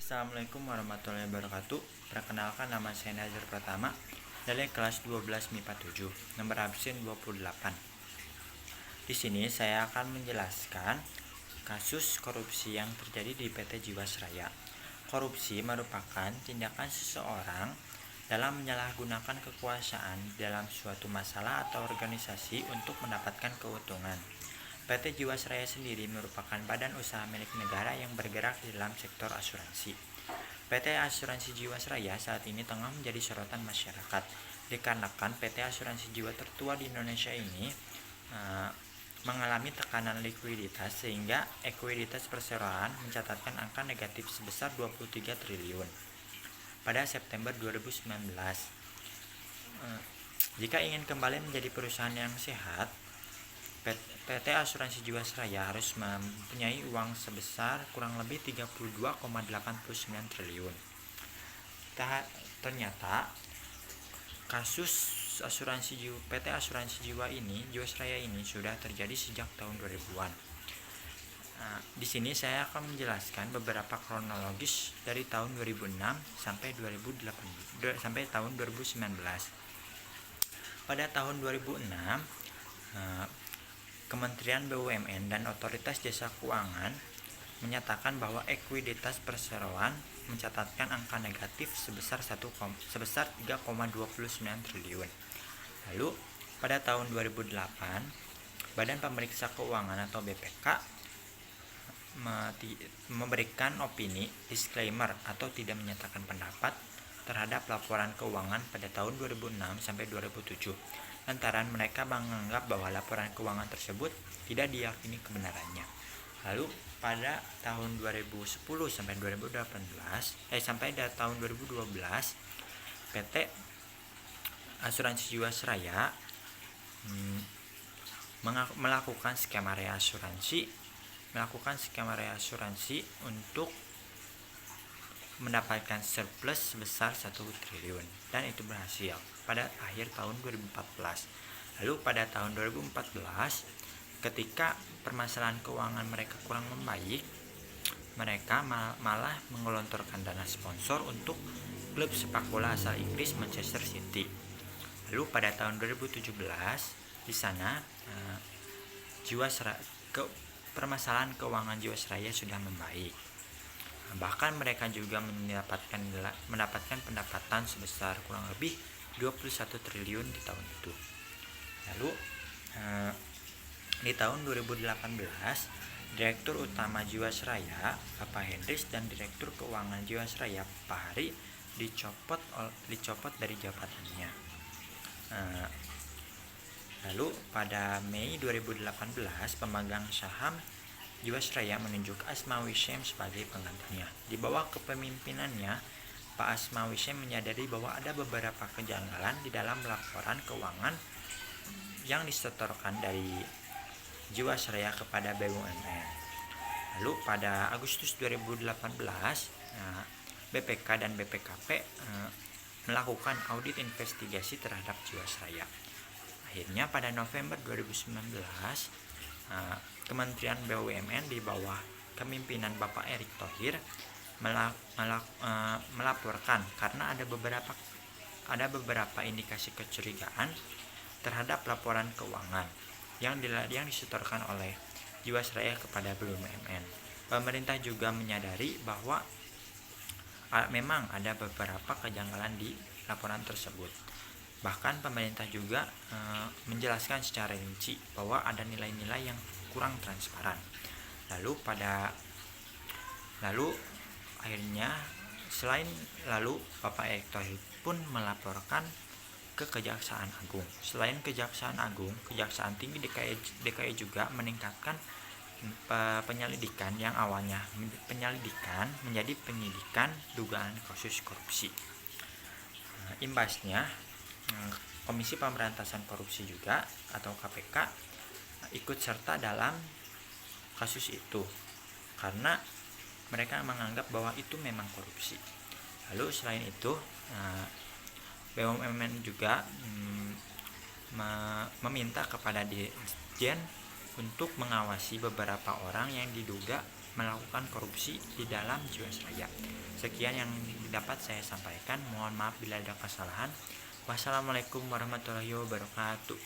Assalamualaikum warahmatullahi wabarakatuh. Perkenalkan, nama saya Nazar Pratama dari kelas 12 MIPA 7, nomor absen 28. Di sini saya akan menjelaskan kasus korupsi yang terjadi di PT Jiwasraya. Korupsi merupakan tindakan seseorang dalam menyalahgunakan kekuasaan dalam suatu masalah atau organisasi untuk mendapatkan keuntungan. PT Jiwasraya sendiri merupakan badan usaha milik negara yang bergerak di dalam sektor asuransi. PT Asuransi Jiwasraya saat ini tengah menjadi sorotan masyarakat dikarenakan PT Asuransi Jiwa tertua di Indonesia ini mengalami tekanan likuiditas sehingga ekuiditas perseroan mencatatkan angka negatif sebesar 23 triliun pada September 2019. Jika ingin kembali menjadi perusahaan yang sehat, PT Asuransi Jiwasraya harus mempunyai uang sebesar kurang lebih 32,89 triliun. Ternyata kasus PT Asuransi Jiwasraya ini sudah terjadi sejak tahun 2000-an. Di sini saya akan menjelaskan beberapa kronologis dari tahun 2006 sampai tahun 2019. Pada tahun 2006, Kementerian BUMN dan Otoritas Jasa Keuangan menyatakan bahwa ekuiditas perseroan mencatatkan angka negatif sebesar 3,29 triliun. Lalu pada tahun 2008, Badan Pemeriksa Keuangan atau BPK memberikan opini disclaimer atau tidak menyatakan pendapat terhadap laporan keuangan pada tahun 2006 sampai 2007. Lantaran mereka menganggap bahwa laporan keuangan tersebut tidak diyakini kebenarannya. Lalu pada tahun 2010 sampai tahun 2012, PT Asuransi Jiwasraya melakukan skema reasuransi untuk mendapatkan surplus sebesar 1 triliun dan itu berhasil pada akhir tahun 2014. Lalu pada tahun 2014, ketika permasalahan keuangan mereka kurang membaik, mereka malah menggelontorkan dana sponsor untuk klub sepak bola asal Inggris Manchester City. Lalu pada tahun 2017, di sana permasalahan keuangan Jiwasraya sudah membaik. Bahkan mereka juga mendapatkan pendapatan sebesar kurang lebih 21 triliun di tahun itu. Lalu di tahun 2018, Direktur Utama Jiwasraya Bapak Hendris dan Direktur Keuangan Jiwasraya Pak Hari dicopot dari jabatannya. Lalu pada Mei 2018, pemegang saham Jiwasraya menunjuk Asmawi Syem sebagai penggantinya. Di bawah kepemimpinannya, Pak Asmawi Syem menyadari bahwa ada beberapa kejanggalan di dalam laporan keuangan yang disetorkan dari Jiwasraya kepada BUMN. Lalu pada Agustus 2018, BPK dan BPKP melakukan audit investigasi terhadap Jiwasraya. Akhirnya pada November 2019, Kementerian BUMN di bawah kepemimpinan Bapak Erick Thohir melaporkan karena ada beberapa indikasi kecurigaan terhadap laporan keuangan yang disetorkan oleh Jiwasraya kepada BUMN. Pemerintah juga menyadari bahwa memang ada beberapa kejanggalan di laporan tersebut. Bahkan pemerintah juga menjelaskan secara rinci bahwa ada nilai-nilai yang kurang transparan. Lalu Bapak Erick Thohir pun melaporkan ke Kejaksaan Agung. Selain Kejaksaan Agung, Kejaksaan Tinggi DKI juga meningkatkan penyelidikan yang awalnya penyelidikan menjadi penyidikan dugaan kasus korupsi. Imbasnya, Komisi Pemberantasan Korupsi juga atau KPK ikut serta dalam kasus itu karena mereka menganggap bahwa itu memang korupsi. Lalu selain itu, BUMN juga meminta kepada Dirjen untuk mengawasi beberapa orang yang diduga melakukan korupsi di dalam Jiwasraya. Sekian yang dapat saya sampaikan. Mohon maaf bila ada kesalahan. Wassalamualaikum warahmatullahi wabarakatuh.